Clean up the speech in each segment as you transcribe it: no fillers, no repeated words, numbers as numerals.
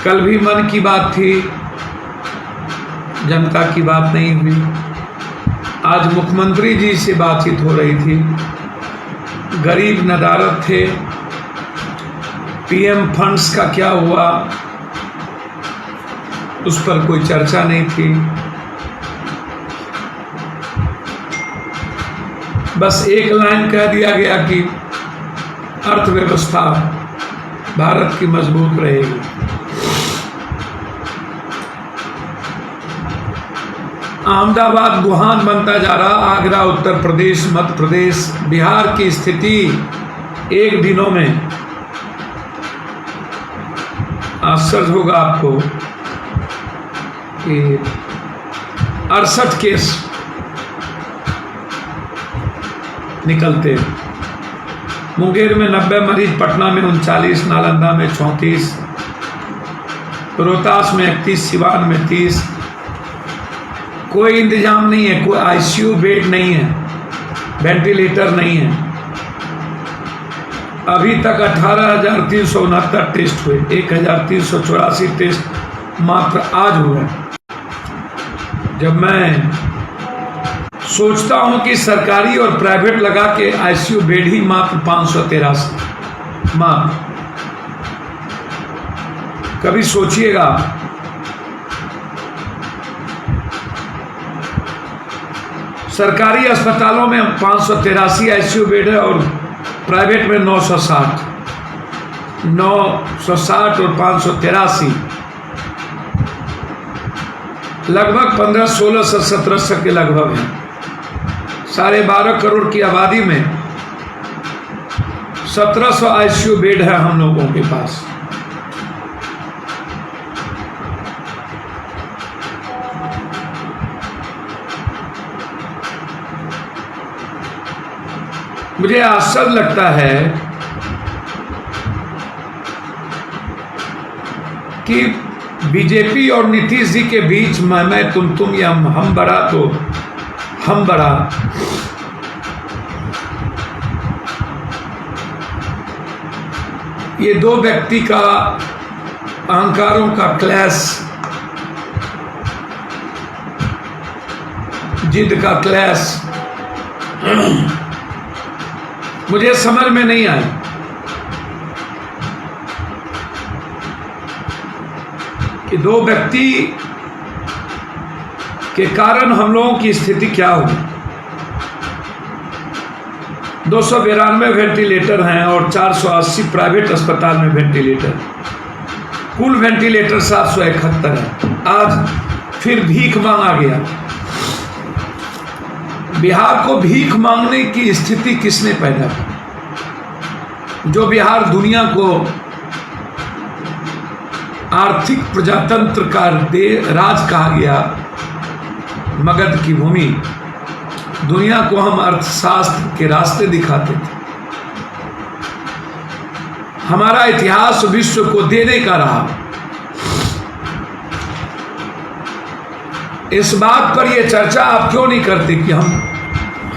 कल भी मन की बात थी, जनता की बात नहीं हुई। आज मुख्यमंत्री जी से बातचीत हो रही थी, गरीब नदारद थे। पीएम फंड्स का क्या हुआ, उस पर कोई चर्चा नहीं थी। बस एक लाइन कह दिया गया कि अर्थव्यवस्था भारत की मजबूत रहेगी। अहमदाबाद वुहान बनता जा रहा, आगरा उत्तर प्रदेश, मध्य प्रदेश, बिहार की स्थिति एक दिनों में, आश्चर्य होगा आपको कि 68 केस निकलते। मुंगेर में 90 मरीज, पटना में 39, नालंदा में 34, रोहतास में 31, सिवान में 30। कोई इंतजाम नहीं है, कोई आईसीयू बेड नहीं है, वेंटिलेटर नहीं है। अभी तक 18,369 टेस्ट हुए, 1,384 टेस्ट मात्र आज हुए। जब मैं सोचता हूं कि सरकारी और प्राइवेट लगा के आईसीयू बेड ही मात्र 583, मात्र। कभी सोचिएगा, सरकारी अस्पतालों में 583 आईसीयू बेड है और प्राइवेट में 960 और 583, लगभग 1500, 1600, 1700 के लगभग हैं। 12.5 करोड़ की आबादी में 1700 आईसीयू बेड है हम लोगों के पास। मुझे आश्चर्य लगता है कि बीजेपी और नीतीश जी के बीच मैं तुम या हम बड़ा तो हम बड़ा, ये दो व्यक्ति का अहंकारों का क्लैश, जिद का क्लैश मुझे समझ में नहीं आई। कि दो व्यक्ति के कारण हम लोगों की स्थिति क्या होगी। 292 वेंटिलेटर हैं और 480 प्राइवेट अस्पताल में वेंटिलेटर, कुल वेंटिलेटर 771 है। आज फिर भीख मांगा गया। बिहार को भीख मांगने की स्थिति किसने पैदा की? जो बिहार दुनिया को आर्थिक प्रजातंत्र का राज कहा गया, मगध की भूमि, दुनिया को हम अर्थशास्त्र के रास्ते दिखाते थे। हमारा इतिहास विश्व को देने का रहा। इस बात पर यह चर्चा आप क्यों नहीं करते कि हम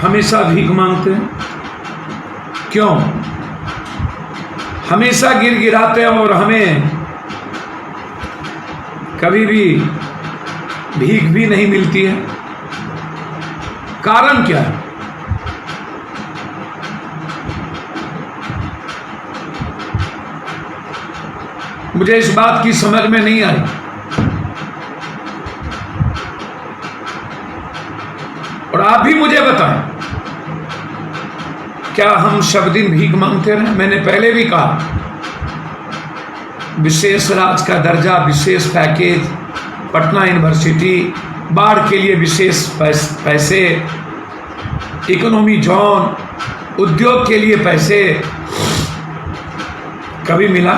हमेशा भीख मांगते हैं? क्यों हमेशा गिड़गिड़ाते हैं और हमें कभी भी भीख भी नहीं मिलती है? कारण क्या है? मुझे इस बात की समझ में नहीं आई। और आप भी मुझे बताएं, क्या हम सब दिन भीख मांगते रहे? मैंने पहले भी कहा, विशेष राज्य का दर्जा, विशेष पैकेज, पटना यूनिवर्सिटी, बाढ़ के लिए विशेष पैसे, इकोनॉमी जोन, उद्योग के लिए पैसे, कभी मिला?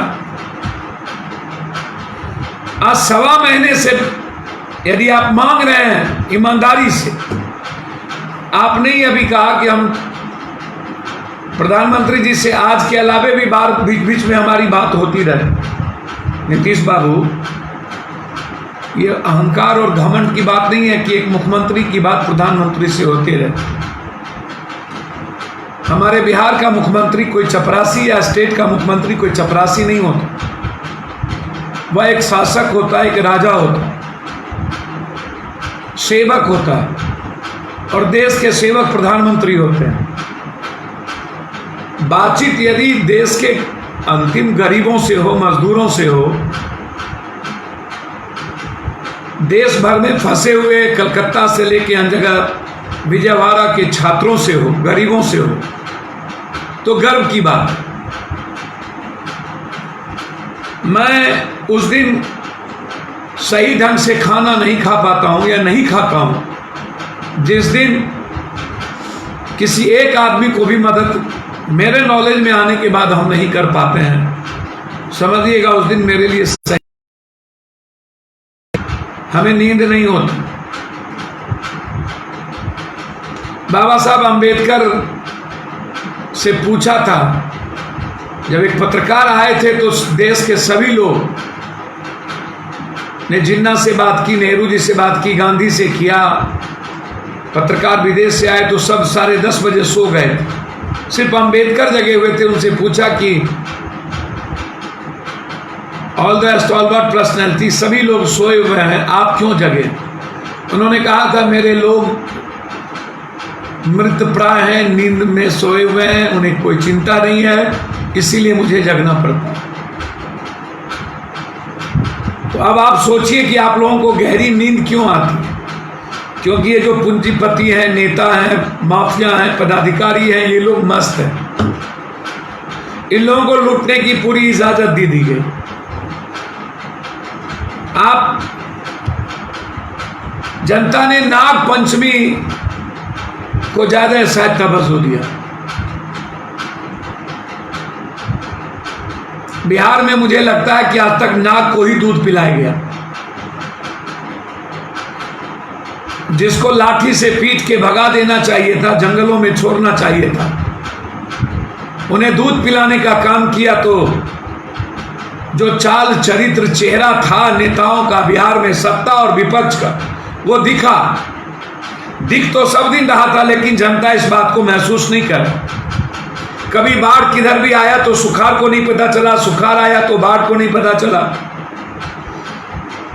आज 1.25 महीने से यदि आप मांग रहे हैं ईमानदारी से, आपने ही अभी कहा कि हम प्रधानमंत्री जी से आज के अलावे भी बार बीच बीच में हमारी बात होती रहे। नीतीश बाबू, ये अहंकार और घमंड की बात नहीं है कि एक मुख्यमंत्री की बात प्रधानमंत्री से होती रहे। हमारे बिहार का मुख्यमंत्री कोई चपरासी या स्टेट का मुख्यमंत्री कोई चपरासी नहीं होता। वह एक शासक होता है, एक राजा होता है, सेवक होता है, और देश के सेवक प्रधानमंत्री होते हैं। बातचीत यदि देश के अंतिम गरीबों से हो, मजदूरों से हो, देश भर में फंसे हुए कलकत्ता से लेके अन्य जगह विजयवाड़ा के छात्रों से हो, गरीबों से हो, तो गर्व की बात है। मैं उस दिन सही ढंग से खाना नहीं खा पाता हूं या नहीं खाता हूं जिस दिन किसी एक आदमी को भी मदद मेरे नॉलेज में आने के बाद हम नहीं कर पाते हैं। समझिएगा उस दिन मेरे लिए सही, हमें नींद नहीं होती। बाबा साहब अंबेडकर से पूछा था, जब एक पत्रकार आए थे तो देश के सभी लोग ने जिन्ना से बात की, नेहरू जी से बात की, गांधी से किया। पत्रकार विदेश से आए तो सब 10:30 बजे सो गए, सिर्फ अंबेडकर जगे हुए थे। उनसे पूछा कि ऑल द स्टॉलवर्ट पर्सनैलिटी, सभी लोग सोए हुए हैं, आप क्यों जगे? उन्होंने कहा था मेरे लोग मृत प्राय हैं, नींद में सोए हुए हैं, उन्हें कोई चिंता नहीं है, इसीलिए मुझे जगना पड़ता है। तो अब आप सोचिए कि आप लोगों को गहरी नींद क्यों आती है? क्योंकि ये जो पूंजीपति हैं, नेता हैं, माफिया हैं, पदाधिकारी हैं, ये लोग मस्त हैं। इन लोगों को लूटने की पूरी इजाजत दी गई। आप जनता ने नाग पंचमी को ज्यादा शायद तवज्जो दिया। बिहार में मुझे लगता है कि आज तक नाग को ही दूध पिलाया गया। जिसको लाठी से पीट के भगा देना चाहिए था, जंगलों में छोड़ना चाहिए था, उन्हें दूध पिलाने का काम किया। तो जो चाल चरित्र चेहरा था नेताओं का बिहार में, सत्ता और विपक्ष का, वो दिखा। दिख तो सब दिन रहा था, लेकिन जनता इस बात को महसूस नहीं कर। कभी बाढ़ किधर भी आया तो सुखाड़ को नहीं पता चला, सुखाड़ आया तो बाढ़ को नहीं पता चला।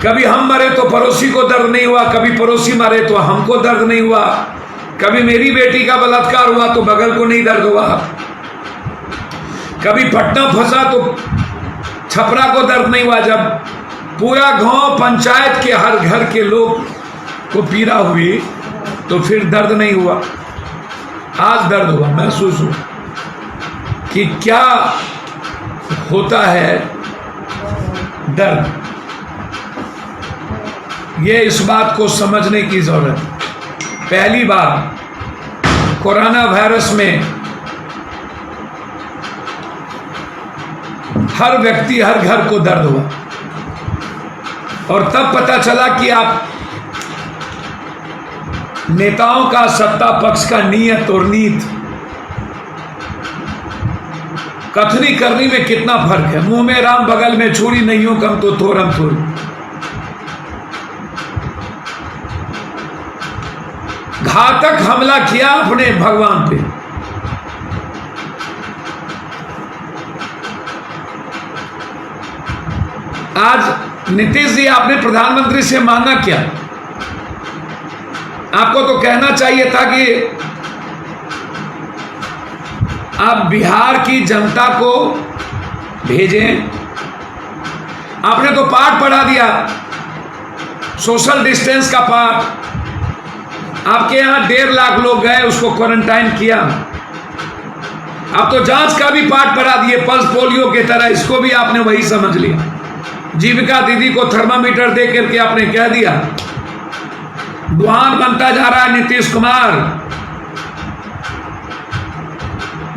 कभी हम मरे तो पड़ोसी को दर्द नहीं हुआ, कभी पड़ोसी मरे तो हमको दर्द नहीं हुआ। कभी मेरी बेटी का बलात्कार हुआ तो बगल को नहीं दर्द हुआ। कभी पटना फंसा तो छपरा को दर्द नहीं हुआ। जब पूरा गांव पंचायत के हर घर के लोग को पीड़ा हुई तो फिर दर्द नहीं हुआ। आज दर्द हुआ, महसूस हुआ कि क्या होता है दर्द। ये इस बात को समझने की जरूरत है। पहली बार कोरोना वायरस में हर व्यक्ति, हर घर को दर्द हुआ, और तब पता चला कि आप नेताओं का, सत्ता पक्ष का नीयत और नीत, कथनी करनी में कितना फर्क है। मुंह में राम बगल में छुरी, नहीं हो कम तो थोरम थोड़ी। घातक हमला किया अपने भगवान पे। आज नीतीश जी, आपने प्रधानमंत्री से मांगा क्या? आपको तो कहना चाहिए था कि आप बिहार की जनता को भेजें। आपने तो पाठ पढ़ा दिया, सोशल डिस्टेंस का पाठ। आपके यहां 1.5 लाख लोग गए, उसको क्वारंटाइन किया। अब तो जांच का भी पाठ पढ़ा दिए, पल्स पोलियो की तरह, इसको भी आपने वही समझ लिया। जीविका दीदी को थर्मामीटर दे करके आपने कह दिया बुहान बनता जा रहा है नीतीश कुमार।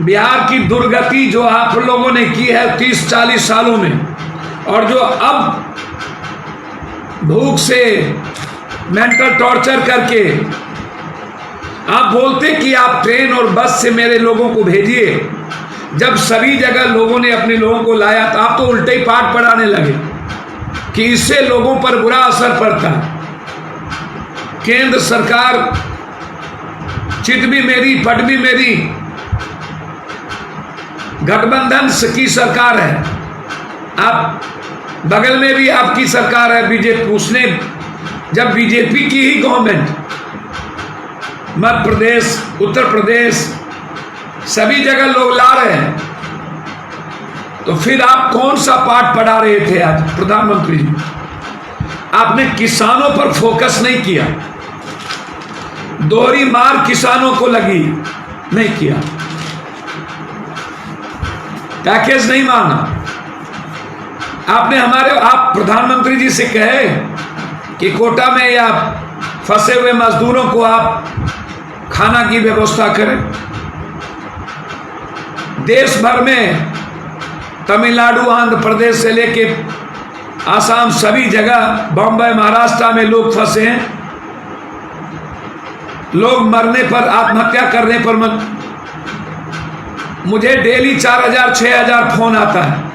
बिहार की दुर्गति जो आप लोगों ने की है 30-40 सालों में, और जो अब भूख से, मेंटल टॉर्चर करके आप बोलते कि आप ट्रेन और बस से मेरे लोगों को भेजिए, जब सभी जगह लोगों ने अपने लोगों को लाया तो आप तो उल्टे ही पाठ पढ़ाने लगे कि इससे लोगों पर बुरा असर पड़ता है। केंद्र सरकार चिट भी मेरी, पट भी मेरी, गठबंधन की सरकार है। आप बगल में भी आपकी सरकार है बीजेपी, उसने जब बीजेपी की ही गवर्नमेंट मध्य प्रदेश, उत्तर प्रदेश, सभी जगह लोग ला रहे हैं, तो फिर आप कौन सा पाठ पढ़ा रहे थे आज प्रधानमंत्री जी? आपने किसानों पर फोकस नहीं किया, दोहरी मार किसानों को लगी, नहीं किया, पैकेज नहीं मांगा आपने। आप प्रधानमंत्री जी से कहे कि कोटा में या फंसे हुए मजदूरों को आप खाना की व्यवस्था करें। देश भर में तमिलनाडु, आंध्र प्रदेश से लेके आसाम, सभी जगह, बॉम्बे, महाराष्ट्र में लोग फंसे हैं। लोग मरने पर, आत्महत्या करने पर मुझे डेली 4000 6000 फोन आता है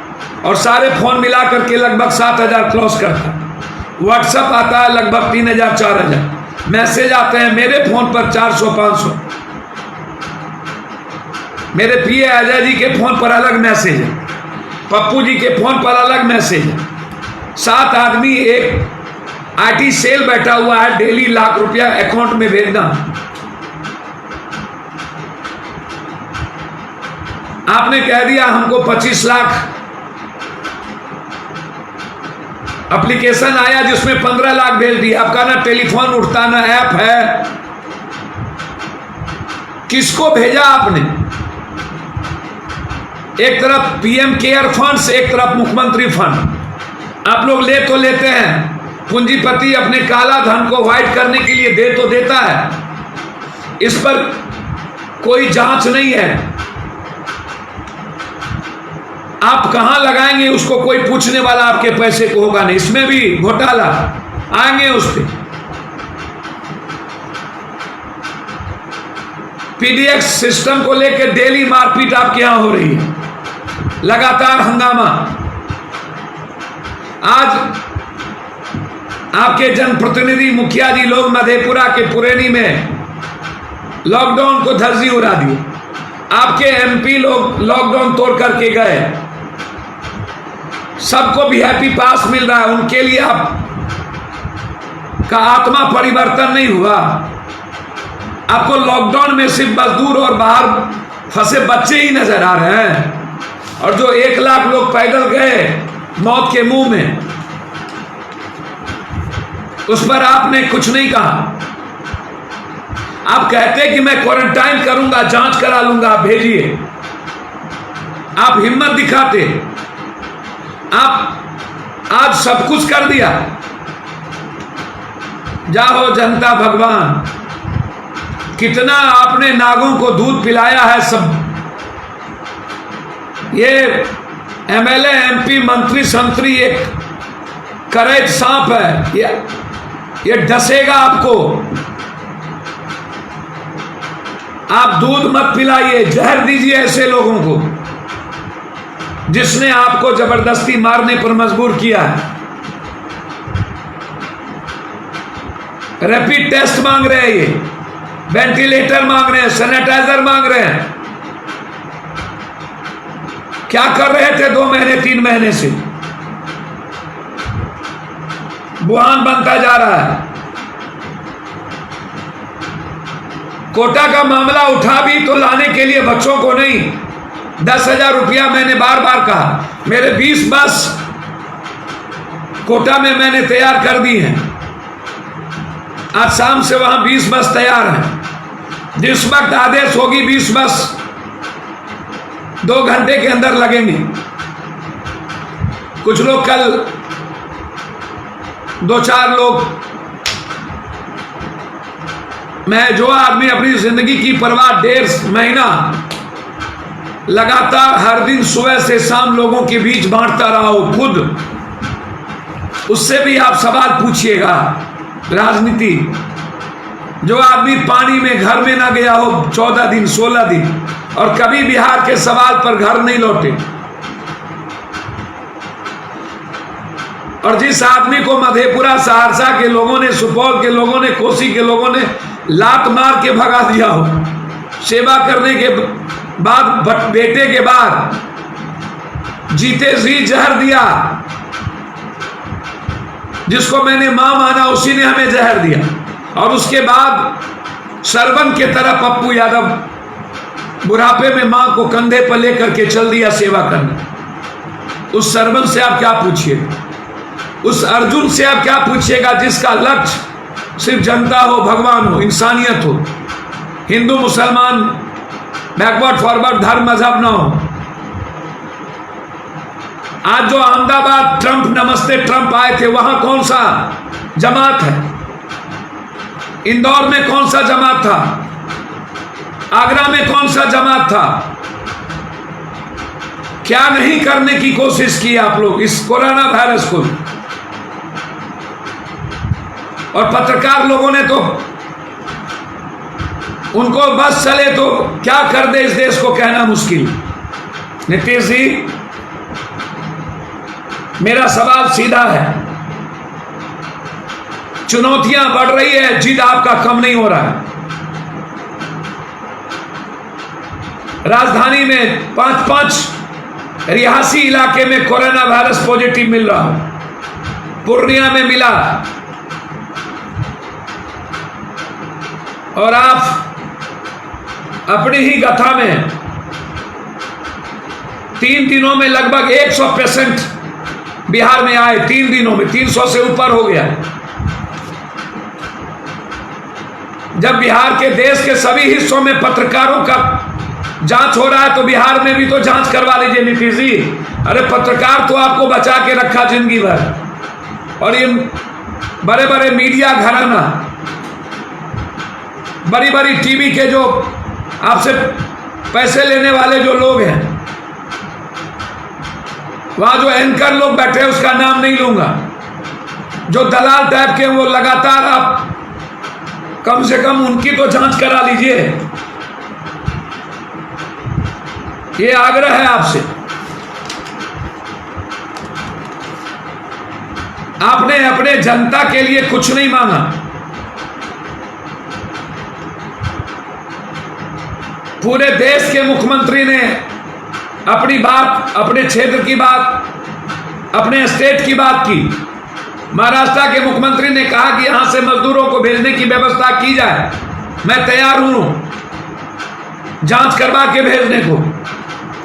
और सारे फोन मिला करके लगभग 7000 क्रॉस करता है। व्हाट्सएप आता है लगभग 3000 4000, मैसेज आते हैं मेरे फोन पर 400 500, मेरे पीए अजय जी के फोन पर अलग मैसेज है, पप्पू जी के फोन पर अलग मैसेज है। 7 आदमी, एक आईटी सेल बैठा हुआ है, डेली लाख रुपया अकाउंट में भेजना। आपने कह दिया हमको 25 लाख, एप्लीकेशन आया जिसमें 15 लाख भेज दिया। आपका ना टेलीफोन उठता, ना ऐप है। किसको भेजा आपने? एक तरफ पीएम केयर फंड्स, एक तरफ मुख्यमंत्री फंड। आप लोग ले तो लेते हैं, पूंजीपति अपने काला धन को व्हाइट करने के लिए दे तो देता है, इस पर कोई जांच नहीं है। आप कहां लगाएंगे उसको कोई पूछने वाला आपके पैसे को होगा नहीं। इसमें भी घोटाला आएंगे उस पर। पीडीएक्स सिस्टम को लेकर डेली मारपीट आपके यहां हो रही है, लगातार हंगामा। आज आपके जनप्रतिनिधि मुखिया जी लोग मधेपुरा के पुरैनी में लॉकडाउन को धज्जी उड़ा दिए। आपके एमपी लोग लॉकडाउन तोड़ करके गए, सबको वीआईपी पास मिल रहा है, उनके लिए आप का आत्मा परिवर्तन नहीं हुआ। आपको लॉकडाउन में सिर्फ मजदूर और बाहर फंसे बच्चे ही नजर आ रहे हैं, और जो 1 लाख लोग पैदल गए मौत के मुंह में, उस पर आपने कुछ नहीं कहा। आप कहते कि मैं क्वारंटाइन करूंगा, जांच करा लूंगा, आप भेजिए। आप हिम्मत दिखाते, आप आज सब कुछ कर दिया। जाओ जनता भगवान, कितना आपने नागों को दूध पिलाया है। सब ये एमएलए, एमपी, मंत्री, संतरी एक करैत सांप है, ये डसेगा आपको। आप दूध मत पिलाइए, जहर दीजिए ऐसे लोगों को जिसने आपको जबरदस्ती मारने पर मजबूर किया है। रैपिड टेस्ट मांग रहे हैं, ये वेंटिलेटर मांग रहे हैं, सैनिटाइजर मांग रहे हैं। क्या कर रहे थे 2 महीने 3 महीने से? बुहान बनता जा रहा है। कोटा का मामला उठा भी तो लाने के लिए बच्चों को नहीं, 10,000 रुपया मैंने बार बार कहा। मेरे 20 बस कोटा में मैंने तैयार कर दी हैं। आज शाम से वहां 20 बस तैयार हैं। जिस वक्त आदेश होगी 20 बस 2 घंटे के अंदर लगेंगे। कुछ लोग कल 2-4 लोग, मैं जो आदमी अपनी जिंदगी की परवाह 1.5 महीना लगातार हर दिन सुबह से शाम लोगों के बीच बांटता रहा हूं खुद, उससे भी आप सवाल पूछिएगा। राजनीति, जो आदमी पानी में घर में ना गया हो 14 दिन 16 दिन और कभी बिहार के सवाल पर घर नहीं लौटे, और जिस आदमी को मधेपुरा, सहरसा के लोगों ने, सुपौल के लोगों ने, कोसी के लोगों ने लात मार के भगा दिया हो, सेवा करने के बाद, बेटे के बाद जीते जी जहर दिया, जिसको मैंने मां माना उसी ने हमें जहर दिया। और उसके बाद सरवन के तरह पप्पू यादव बुढ़ापे में मां को कंधे पर लेकर के चल दिया सेवा करने। उस सरवन से आप क्या पूछिएगा, उस अर्जुन से आप क्या पूछिएगा जिसका लक्ष्य सिर्फ जनता हो, भगवान हो, इंसानियत हो, हिंदू मुसलमान बैकवर्ड फॉरवर्ड धर्म मजहब ना हो। आज जो अहमदाबाद ट्रंप नमस्ते ट्रंप आए थे, वहां कौन सा जमात है? इंदौर में कौन सा जमात था? आगरा में कौन सा जमात था? क्या नहीं करने की कोशिश की आप लोग इस कोरोना वायरस को? और पत्रकार लोगों ने तो उनको बस चले तो क्या कर दे इस देश को कहना मुश्किल। नीतीश जी, मेरा सवाल सीधा है, चुनौतियां बढ़ रही है, जिद आपका कम नहीं हो रहा है। राजधानी में 5-5 रिहायशी इलाके में कोरोना वायरस पॉजिटिव मिल रहा है, पूर्णिया में मिला, और आप अपनी ही गथा में 3 दिनों में लगभग 100 पेशेंट बिहार में आए। 3 दिनों में 300 से ऊपर हो गया। जब बिहार के देश के सभी हिस्सों में पत्रकारों का जांच हो रहा है तो बिहार में भी तो जांच करवा लीजिए नीतीश जी। अरे पत्रकार तो आपको बचा के रखा जिंदगी भर, और ये बड़े बड़े मीडिया घराना, बड़ी बड़ी टीवी के जो आपसे पैसे लेने वाले जो लोग हैं, वहां जो एंकर लोग बैठे हैं उसका नाम नहीं लूंगा, जो दलाल टाइप के वो लगातार आप कम से कम उनकी तो जांच करा लीजिए। ये आग्रह है आपसे। आपने अपने जनता के लिए कुछ नहीं मांगा। पूरे देश के मुख्यमंत्री ने अपनी बात, अपने क्षेत्र की बात, अपने स्टेट की बात की। महाराष्ट्र के मुख्यमंत्री ने कहा कि यहां से मजदूरों को भेजने की व्यवस्था की जाए, मैं तैयार हूं जांच करवा के भेजने को।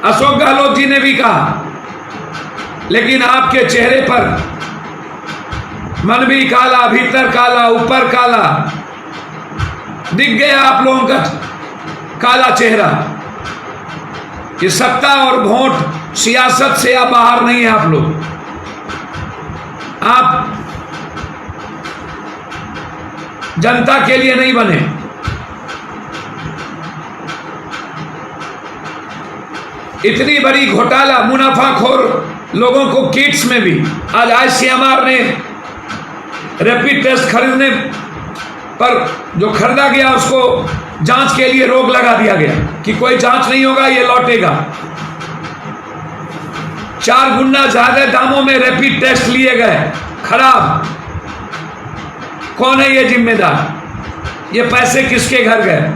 अशोक गहलोत जी ने भी कहा, लेकिन आपके चेहरे पर मन भी काला, भीतर काला, ऊपर काला, दिख गया आप लोगों का काला चेहरा। कि सत्ता और वोट सियासत से आप बाहर नहीं है। आप लोग, आप जनता के लिए नहीं बने। इतनी बड़ी घोटाला, मुनाफाखोर लोगों को किट्स में भी आज आईसीएमआर ने रैपिड टेस्ट खरीदने पर जो खरीदा गया उसको जांच के लिए रोक लगा दिया गया कि कोई जांच नहीं होगा, ये लौटेगा। 4 गुना ज्यादा दामों में रैपिड टेस्ट लिए गए, खराब। कौन है ये जिम्मेदार? ये पैसे किसके घर गए?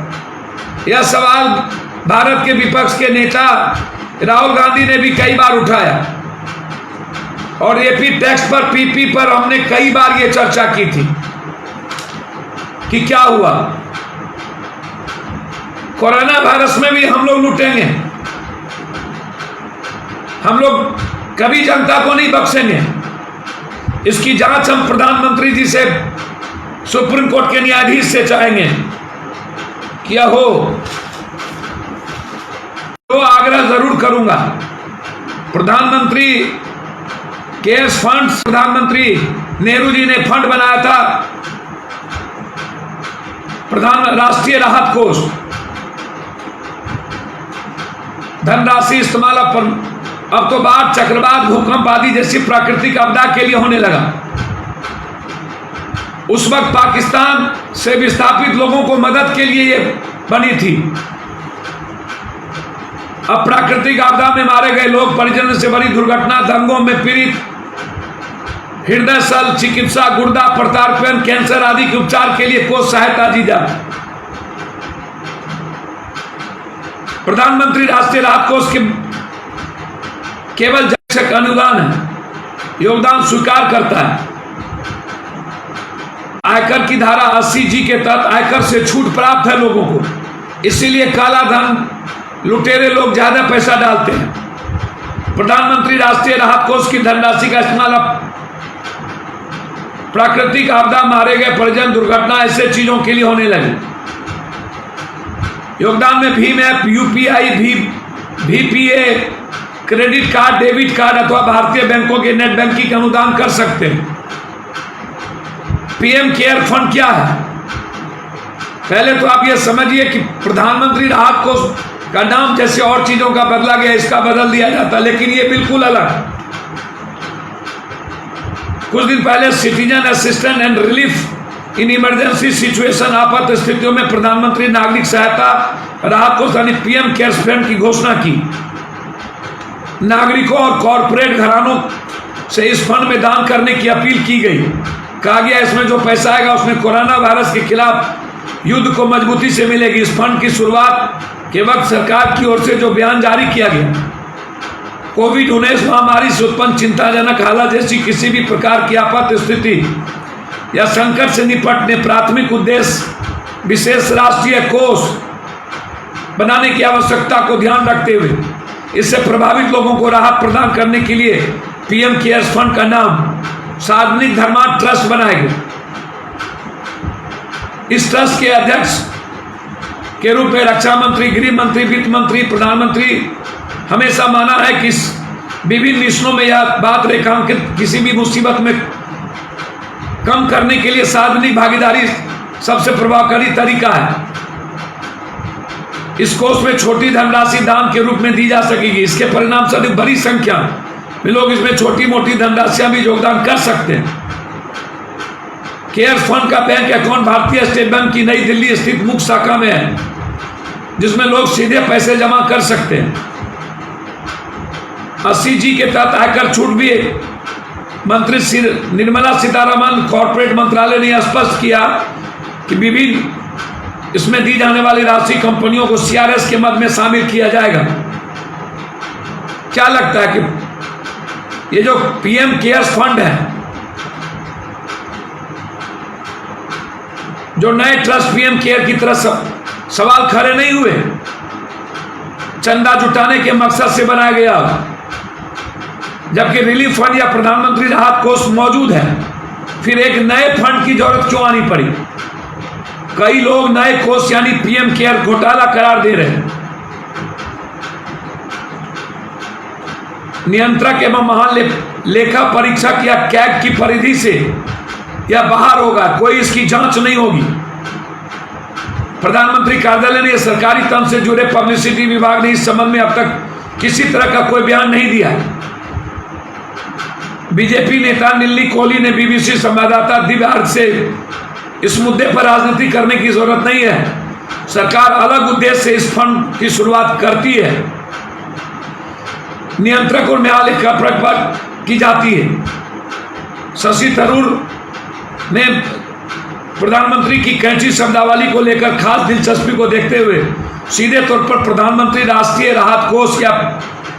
यह सवाल भारत के विपक्ष के नेता राहुल गांधी ने भी कई बार उठाया, और रैपिड टेस्ट पर, पीपी पर हमने कई बार ये चर्चा की थी कि क्या हुआ। कोरोना वायरस में भी हम लोग लूटेंगे, हम लोग कभी जनता को नहीं बख्शेंगे। इसकी जांच हम प्रधानमंत्री जी से, सुप्रीम कोर्ट के न्यायाधीश से चाहेंगे क्या हो, तो आग्रह जरूर करूंगा। प्रधानमंत्री केयर्स फंड, प्रधानमंत्री नेहरू जी ने फंड बनाया था, राष्ट्रीय राहत कोष, धनराशि इस्तेमाल अब तो बात चक्रवात, भूकंप आदि जैसी प्राकृतिक आपदा के लिए होने लगा। उस वक्त पाकिस्तान से विस्थापित लोगों को मदद के लिए ये बनी थी। अब प्राकृतिक आपदा में मारे गए लोग, परिजन से बड़ी दुर्घटना, दंगों में पीड़ित, हृदय शल्य चिकित्सा, गुर्दा प्रत्यारोपण, कैंसर आदि के उपचार के लिए कोष सहायता दी जाती। प्रधानमंत्री राष्ट्रीय राहत कोष के केवल जैसे अनुदान है, योगदान स्वीकार करता है। आयकर की धारा 80G के तहत आयकर से छूट प्राप्त है लोगों को, इसीलिए काला धन लुटेरे लोग ज्यादा पैसा डालते हैं। प्रधानमंत्री राष्ट्रीय राहत कोष की धनराशि का इस्तेमाल अब प्राकृतिक आपदा, मारे गए परिजन, दुर्घटना, ऐसे चीजों के लिए होने लगे। योगदान में Bhim app, UPI, VPA, credit card, debit card अथवा भारतीय बैंकों के नेट बैंकिंग का अनुदान कर सकते हैं। PM केयर फंड क्या है? पहले तो आप ये समझिए कि प्रधानमंत्री राहत कोष का नाम जैसे और चीजों का बदला गया, इसका बदल दिया जाता, लेकिन ये बिल्कुल अलग। कुछ दिन पहले citizen assistance and relief in emergency situation, आपात स्थितियों में प्रधानमंत्री नागरिक सहायता राहत कोष यानी PM केयर्स फंड की घोषणा की। नागरिकों और कॉरपोरेट घरानों से इस फंड में दान करने की अपील की गई। कहा गया इसमें जो पैसा आएगा उसमें कोरोना वायरस के खिलाफ युद्ध को मजबूती से मिलेगी। इस फंड की शुरुआत के वक्त सरकार की ओर से जो बयान जारी किया गया, कोविड-19 महामारी से उत्पन्न चिंताजनक हालत जैसी किसी भी प्रकार की आपात स्थिति या संकट से निपटने प्राथमिक उद्देश्य विशेष राष्ट्रीय कोष बनाने की आवश्यकता को ध्यान रखते हुए इससे प्रभावित लोगों को राहत प्रदान करने के लिए PM केयर्स फंड का नाम सार्वजनिक धर्मार्थ ट्रस्ट बनाया गया। इस ट्रस्ट के अध्यक्ष के रूप में रक्षा मंत्री, गृह मंत्री, वित्त मंत्री, प्रधानमंत्री हमेशा माना है कि विभिन्न मिशनों में यह बात रेखांकित किसी भी मुसीबत में कम करने के लिए सार्वजनिक भागीदारी सबसे प्रभावकारी तरीका है। इस कोष में छोटी धनराशि दान के रूप में दी जा सकेगी। इसके परिणाम स्वरूप बड़ी संख्या में लोग इसमें छोटी मोटी धनराशियां भी योगदान कर सकते हैं। केयर्स फंड का बैंक अकाउंट भारतीय स्टेट बैंक की नई दिल्ली स्थित मुख्य शाखा में है, जिसमें लोग सीधे पैसे जमा कर सकते हैं। 80G के तहत आयकर छूट भी मंत्री निर्मला सीतारमण कॉर्पोरेट मंत्रालय ने स्पष्ट किया कि विभिन्न इसमें दी जाने वाली राशि कंपनियों को CRS के मद में शामिल किया जाएगा। क्या लगता है कि ये जो PM केयर्स फंड है, जो नए ट्रस्ट PM केयर की तरफ सवाल खड़े नहीं हुए, चंदा जुटाने के मकसद से बनाया गया, जबकि रिलीफ फंड या प्रधानमंत्री राहत कोष मौजूद है, फिर एक नए फंड की जरूरत क्यों आनी पड़ी? कई लोग नए कोष यानी PM केयर घोटाला करार दे रहे हैं। नियंत्रक एवं महालेखा परीक्षक या कैग की परिधि से यह बाहर होगा, कोई इसकी जांच नहीं होगी। प्रधानमंत्री कार्यालय ने सरकारी तंत्र से जुड़े पब्लिसिटी विभाग ने इस संबंध में अब तक किसी तरह का कोई बयान नहीं दिया है। बीजेपी नेता निल्ली कोहली ने BBC संवाददाता दिव्यार्थ से इस मुद्दे पर राजनीति करने की जरूरत नहीं है, सरकार अलग उद्देश्य से इस फंड की शुरुआत करती है, नियंत्रक और न्यायालय पर की जाती है। शशि थरूर ने प्रधानमंत्री की कैंची शब्दावली को लेकर खास दिलचस्पी को देखते हुए सीधे तौर पर प्रधानमंत्री राष्ट्रीय राहत कोष या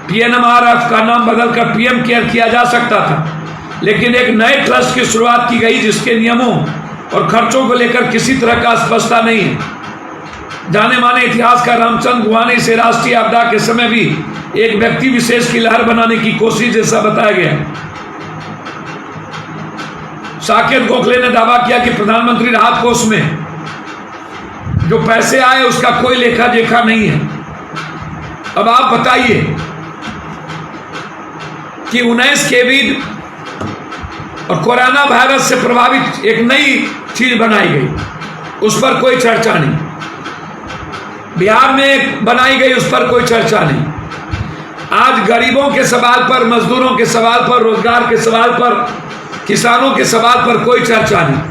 PNRF का नाम बदलकर PM केयर किया जा सकता था, लेकिन एक नए ट्रस्ट की शुरुआत की गई जिसके नियमों और खर्चों को लेकर किसी तरह का स्पष्टता नहीं है। जाने माने इतिहासकार रामचंद्र गुहा ने इसे राष्ट्रीय आपदा के समय भी एक व्यक्ति विशेष की लहर बनाने की कोशिश जैसा बताया गया। साकेत गोखले ने दावा किया कि प्रधानमंत्री राहत कोष में जो पैसे आए उसका कोई लेखा जोखा नहीं है। अब आप बताइए कि 19 कोविड और कोरोना वायरस से प्रभावित एक नई चीज बनाई गई, उस पर कोई चर्चा नहीं। बिहार में बनाई गई, उस पर कोई चर्चा नहीं। आज गरीबों के सवाल पर, मजदूरों के सवाल पर, रोजगार के सवाल पर, किसानों के सवाल पर कोई चर्चा नहीं।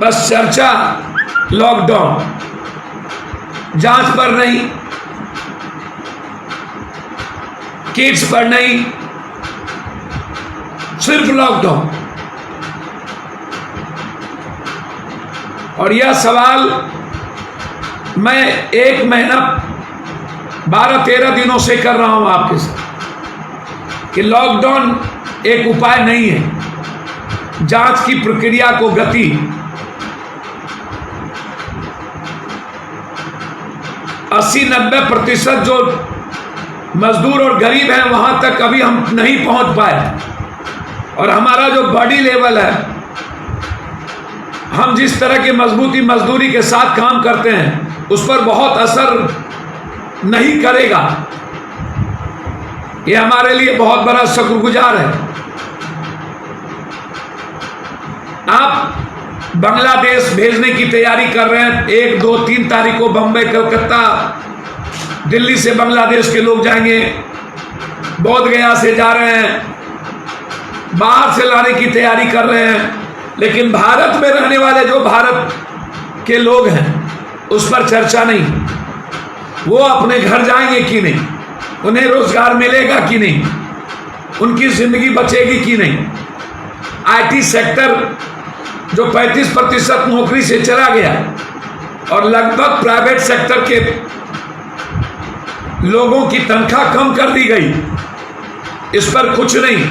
बस चर्चा लॉकडाउन, जांच पर नहीं, किट्स पर नहीं, सिर्फ लॉकडाउन। और यह सवाल मैं 1 महीना 12-13 दिनों से कर रहा हूं आपके साथ कि लॉकडाउन एक उपाय नहीं है। जांच की प्रक्रिया को गति, 80-90% जो मजदूर और गरीब हैं वहां तक अभी हम नहीं पहुंच पाए, और हमारा जो बॉडी लेवल है, हम जिस तरह की मजबूती मजदूरी के साथ काम करते हैं उस पर बहुत असर नहीं करेगा। ये हमारे लिए बहुत बड़ा शुक्रगुजार है। आप बांग्लादेश भेजने की तैयारी कर रहे हैं, 1, 2, 3 तारीख को बम्बई, कलकत्ता, दिल्ली से बांग्लादेश के लोग जाएंगे, बोध गया से जा रहे हैं, बाहर से लाने की तैयारी कर रहे हैं, लेकिन भारत में रहने वाले जो भारत के लोग हैं उस पर चर्चा नहीं। वो अपने घर जाएंगे कि नहीं, उन्हें रोजगार मिलेगा कि नहीं, उनकी जिंदगी बचेगी कि नहीं। आईटी सेक्टर जो 35% नौकरी से चला गया और लगभग प्राइवेट सेक्टर के लोगों की तनख्वाह कम कर दी गई, इस पर कुछ नहीं।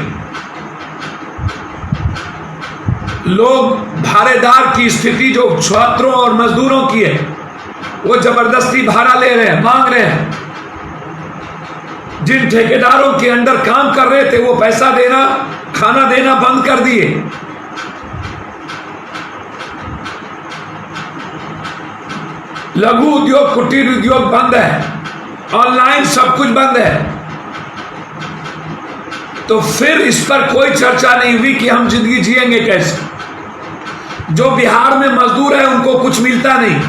लोग भाड़ेदार की स्थिति जो छात्रों और मजदूरों की है, वो जबरदस्ती भाड़ा ले रहे हैं, मांग रहे हैं। जिन ठेकेदारों के अंडर काम कर रहे थे वो पैसा देना, खाना देना बंद कर दिए। लघु उद्योग, कुटीर उद्योग बंद है, ऑनलाइन सब कुछ बंद है। तो फिर इस पर कोई चर्चा नहीं हुई कि हम जिंदगी जिएंगे कैसे। जो बिहार में मजदूर है उनको कुछ मिलता नहीं,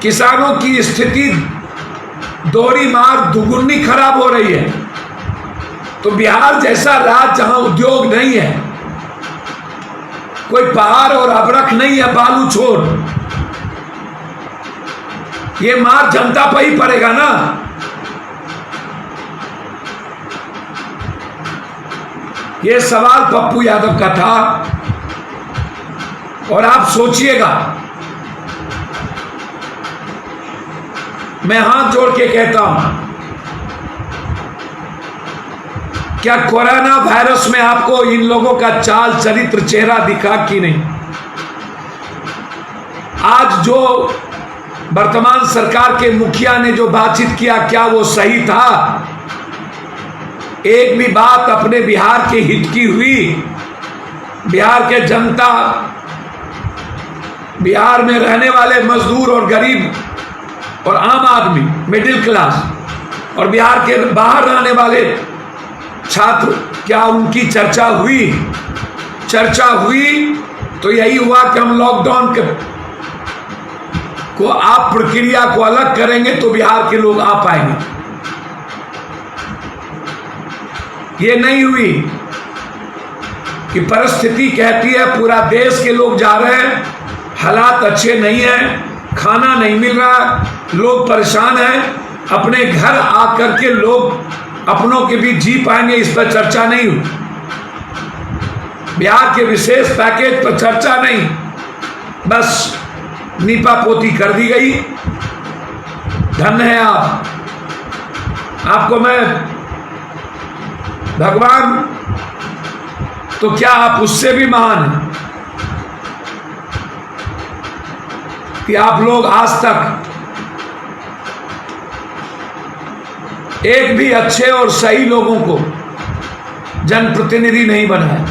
किसानों की स्थिति दोहरी मार दुगुनी खराब हो रही है। तो बिहार जैसा राज्य जहां उद्योग नहीं है, कोई पहाड़ और अबरख नहीं है, बालू छोड़, ये मार जनता पर ही पड़ेगा ना। ये सवाल पप्पू यादव का था, और आप सोचिएगा, मैं हाथ जोड़ के कहता हूं, क्या कोरोना वायरस में आपको इन लोगों का चाल चरित्र चेहरा दिखा कि नहीं? आज जो वर्तमान सरकार के मुखिया ने जो बातचीत किया, क्या वो सही था? एक भी बात अपने बिहार के हित की हुई? बिहार के जनता, बिहार में रहने वाले मजदूर और गरीब और आम आदमी, मिडिल क्लास, और बिहार के बाहर रहने वाले छात्र, क्या उनकी चर्चा हुई? चर्चा हुई तो यही हुआ कि हम लॉकडाउन को आप प्रक्रिया को अलग करेंगे तो बिहार के लोग आ पाएंगे। ये नहीं हुई कि परिस्थिति कहती है पूरा देश के लोग जा रहे हैं, हालात अच्छे नहीं हैं, खाना नहीं मिल रहा, लोग परेशान हैं, अपने घर आकर के लोग अपनों के भी जी पाएंगे, इस पर चर्चा नहीं हुई। बिहार के विशेष पैकेज पर चर्चा नहीं, बस नीपा पोती कर दी गई। धन्य है आप, आपको मैं भगवान, तो क्या आप उससे भी महान हैं कि आप लोग आज तक एक भी अच्छे और सही लोगों को जनप्रतिनिधि नहीं बनाया।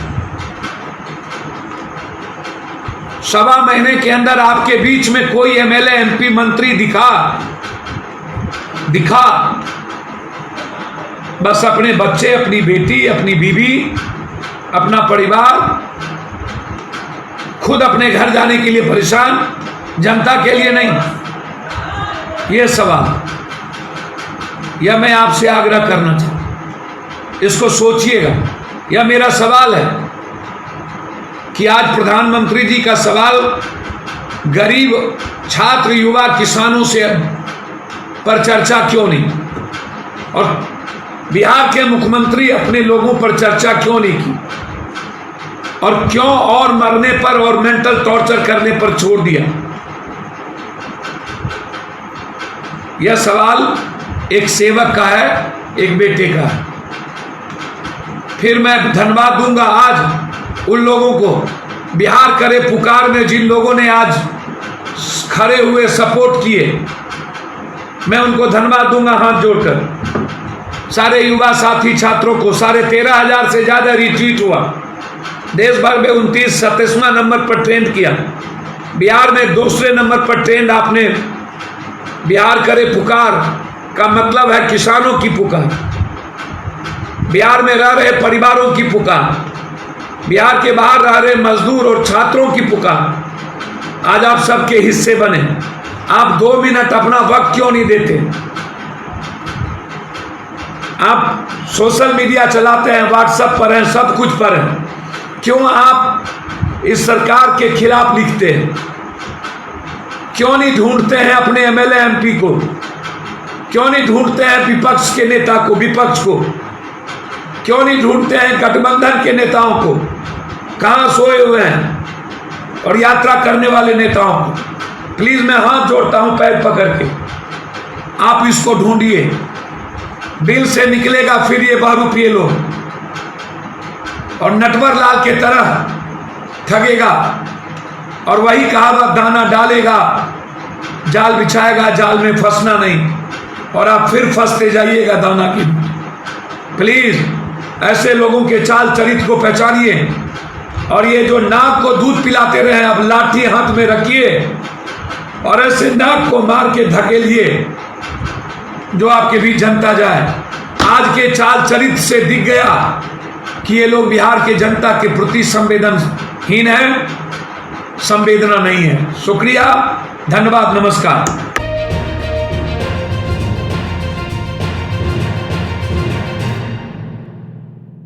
1.25 महीने के अंदर आपके बीच में कोई एमएलए, एमपी, मंत्री दिखा? बस अपने बच्चे, अपनी बेटी, अपनी बीवी, अपना परिवार, खुद अपने घर जाने के लिए परेशान, जनता के लिए नहीं। यह सवाल, यह मैं आपसे आग्रह करना चाहता हूं, इसको सोचिएगा। यह मेरा सवाल है कि आज प्रधानमंत्री जी का सवाल गरीब, छात्र, युवा, किसानों से पर चर्चा क्यों नहीं, और बिहार के मुख्यमंत्री अपने लोगों पर चर्चा क्यों नहीं की, और क्यों और मरने पर और मेंटल टॉर्चर करने पर छोड़ दिया? यह सवाल एक सेवक का है, एक बेटे का है। फिर मैं धन्यवाद दूंगा आज उन लोगों को बिहार करे पुकार में जिन लोगों ने आज खड़े हुए सपोर्ट किए, मैं उनको धन्यवाद दूंगा हाथ जोड़कर। सारे युवा साथी छात्रों को 13,500 से ज्यादा रिट्वीट हुआ, देश भर में 27वां नंबर पर ट्रेंड किया, बिहार में दूसरे नंबर पर ट्रेंड आपने। बिहार करे पुकार का मतलब है किसानों की पुकार, बिहार में रह रहे परिवारों की पुकार, बिहार के बाहर रह रहे मजदूर और छात्रों की पुकार। आज आप सबके हिस्से बने। आप 2 मिनट अपना वक्त क्यों नहीं देते? आप सोशल मीडिया चलाते हैं, व्हाट्सएप पर हैं, सब कुछ पर हैं, क्यों आप इस सरकार के खिलाफ लिखते हैं? क्यों नहीं ढूंढते हैं अपने एमएलए एमपी को? क्यों नहीं ढूंढते हैं विपक्ष के नेता को, विपक्ष को? क्यों नहीं ढूंढते हैं गठबंधन के नेताओं को? कहां सोए हुए हैं और यात्रा करने वाले नेताओं को? प्लीज मैं हाथ जोड़ता हूं पैर पकड़ के, आप इसको ढूंढिए, दिल से निकलेगा फिर ये बारू पिए लो और नटवर लाल के तरह ठगेगा और वही कहावत दाना डालेगा, जाल बिछाएगा, जाल में फंसना नहीं, और आप फिर फंसते जाइएगा दाना की। प्लीज ऐसे लोगों के चाल चरित्र को पहचानिए, और ये जो नाक को दूध पिलाते रहे अब लाठी हाथ में रखिए और ऐसे नाक को मार के धकेलिए जो आपके बीच जनता जाए। आज के चाल चरित्र से दिख गया कि ये लोग बिहार के जनता के प्रति संवेदनहीन है, संवेदना नहीं है। शुक्रिया, धन्यवाद, नमस्कार।